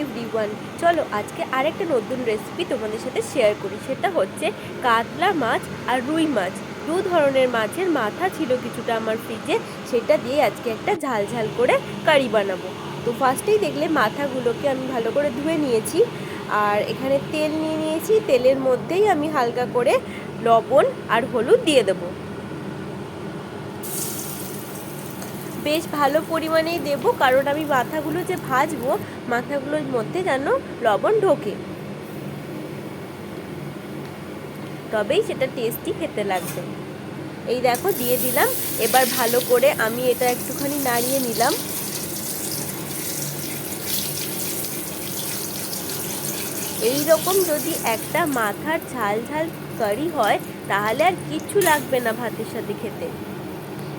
Everyone, চলো আজকে আরেকটা নতুন রেসিপি তোমাদের সাথে শেয়ার করি। সেটা হচ্ছে কাতলা মাছ আর রুই মাছ। দু ধরনের মাছের মাথা ছিল কিছুটা আমার ফ্রিজে, সেটা দিয়ে আজকে একটা ঝাল ঝাল করে কারি বানাবো। তো ফার্স্টেই দেখলে মাথাগুলোকে আমি ভালো করে ধুয়ে নিয়েছি, আর এখানে তেল নিয়ে নিয়েছি। তেলের মধ্যেই আমি হালকা করে লবণ আর হলুদ দিয়ে দেবো। বেশ ভালো পরিমাণেই দেব, কারণ আমি মাথাগুলো যে ভাজবো, মাথাগুলোর মধ্যে যেন লবণ ঢোকে, তবেই সেটা টেস্টি খেতে লাগবে। এই দেখো দিয়ে দিলাম। এবার ভালো করে আমি এটা একটুখানি নাড়িয়ে নিলাম। এই রকম যদি একটা মাথার ঝাল ঝাল কারি হয়, তাহলে আর কিচ্ছু লাগবে না ভাতের সাথে খেতে।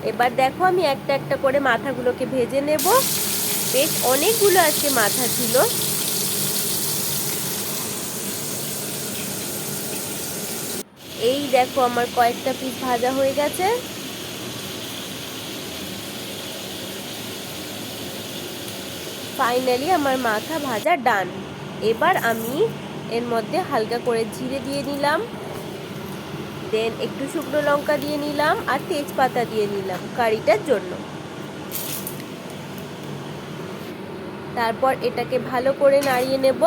এবার দেখো আমি একটা একটা করে মাথাগুলোকে ভেজে নেব। বেশ অনেকগুলো আজকে মাথা ছিল। এই দেখো আমার কয়েকটা পিস ভাজা হয়ে গেছে। ফাইনালি আমার মাথা ভাজা ডান। এবার আমি এর মধ্যে হালকা করে জিরে দিয়ে নিলাম, দেন একটু শুকনো লঙ্কা দিয়ে নিলাম, আর তেজপাতা দিয়ে নিলাম কারিটার জন্য। তারপর এটাকে ভালো করে নাড়িয়ে নেব।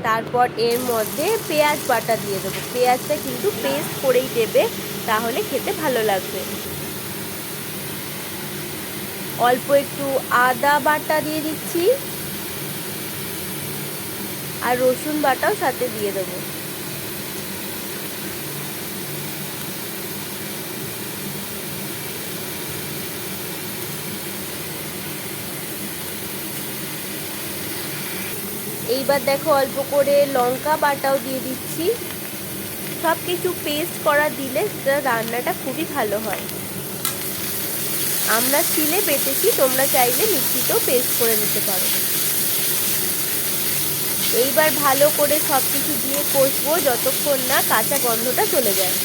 তারপর এর মধ্যে পেঁয়াজ বাটা দিয়ে দেবো। পেঁয়াজটা কিন্তু পেস্ট করেই দেবে, তাহলে খেতে ভালো লাগবে। অল্প একটু আদা বাটা দিয়ে দিচ্ছি, আর রসুন বাটাও সাথে দিয়ে দেবো। এইবার দেখো অল্প করে লঙ্কা বাটাও দিয়ে দিচ্ছি। সব কিছু পেস্ট করা দিলে রান্নাটা খুবই ভালো হয়। আমরা শিলে বেটেছি, তোমরা চাইলে মিক্সিতেও পেস্ট করে নিতে পারো। এইবার ভালো করে সব কিছু দিয়ে কষবো যতক্ষণ না কাঁচা গন্ধটা চলে যায়।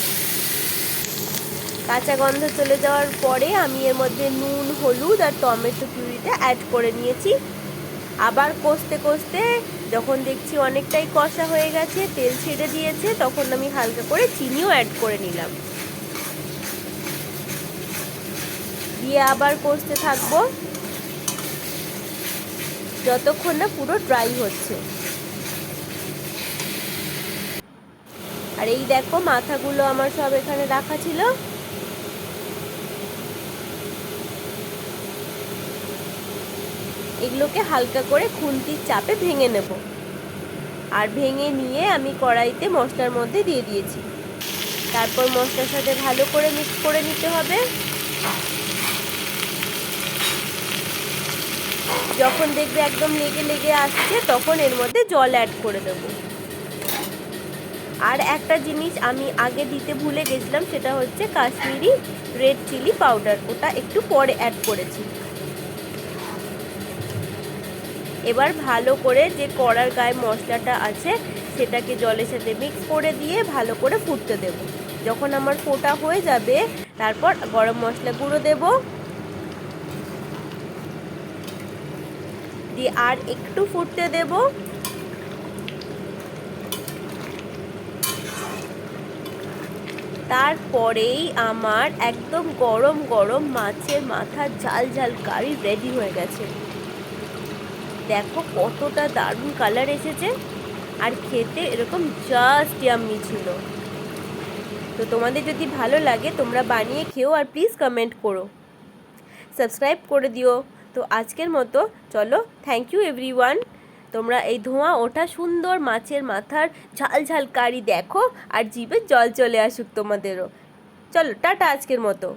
কাঁচা গন্ধ চলে যাওয়ার পরে আমি এর মধ্যে নুন, হলুদ আর টমেটো পিউরিটা অ্যাড করে নিয়েছি। আবার কষতে কষতে যখন দেখছি অনেকটাই কষা হয়ে গেছে, তেল ছেড়ে দিয়েছে, তখন আমি হালকা করে চিনিও অ্যাড করে নিলাম। দিয়ে আবার কষতে থাকবো যতক্ষণ না পুরো ড্রাই হচ্ছে। আর এই দেখো মাথাগুলো আমার সব এখানে রাখা ছিল। এগুলোকে হালকা করে খুন্তির চাপে ভেঙে নেব, আর ভেঙে নিয়ে আমি কড়াইতে মশলার মধ্যে দিয়ে দিয়েছি। তারপর মশলার সাথে ভালো করে মিক্স করে নিতে হবে। যখন দেখবে একদম লেগে লেগে আসছে, তখন এর মধ্যে জল অ্যাড করে দেব। আর একটা জিনিস আমি আগে দিতে ভুলে গেছিলাম, সেটা হচ্ছে কাশ্মীরি রেড চিলি পাউডার। ওটা একটু পরে অ্যাড করেছি। এবার ভালো করে যে কড়ার গায়ে মশলাটা আছে, সেটাকে জলের সাথে মিক্স করে দিয়ে ভালো করে ফুটতে দেব। যখন আমার ফোটা হয়ে যাবে, তারপর গরম মশলা গুঁড়ো দেব, দিয়ে আর একটু ফুটতে দেব। তারপরেই আমার একদম গরম গরম মাছের মাথার ঝাল ঝাল কারি রেডি হয়ে গেছে। দেখো কতটা দারুণ কালার এসেছে, আর খেতে এরকম জাস্ট ইয়াম্মি ছিল। তো তোমাদের যদি ভালো লাগে তোমরা বানিয়ে খেও, আর প্লিজ কমেন্ট করো, সাবস্ক্রাইব করে দিও। তো আজকের মতো চলো, থ্যাংক ইউ এভরিওয়ান। তোমরা এই ধোঁয়া ওঠা সুন্দর মাছের মাথার ঝাল ঝাল কারি দেখো, আর জিভে জল চলে আসুক তোমাদেরও। চলো টাটা আজকের মতো।